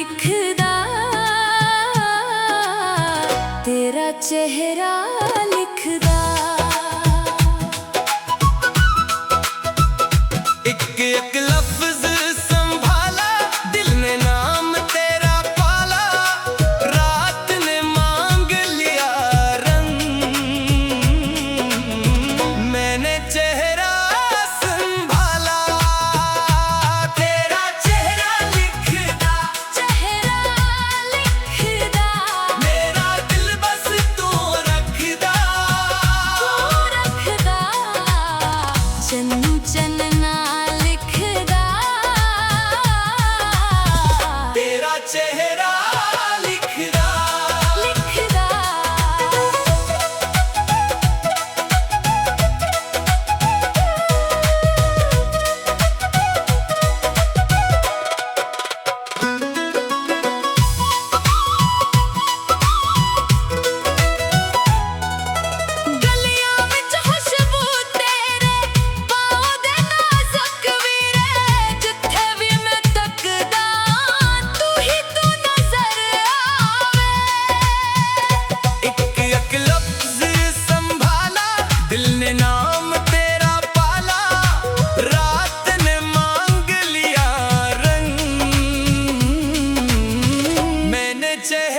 लिखदा, तेरा चेहरा लिखदा। एक एक लफ्ज संभाला, दिल ने नाम तेरा पाला, रात ने मांग लिया रंग। मैंने चेहरा संभाला, तेरा चेहरा लिखदा, चेहरा लिखदा, मेरा दिल बस तू रखदा, चन्नू चन्ना लिखदा, तेरा चेहरा लिखदा। लिखदा। गलियां विच खुशबू तेरे पाओ दे नाजुक वीरे, जिथे भी मैं तकदा तू ही तू नजर आवे। एक एक लफ्ज संभाला, दिल ने नाम तेरा पाला, रात ने मांग लिया रंग। मैंने चेहरा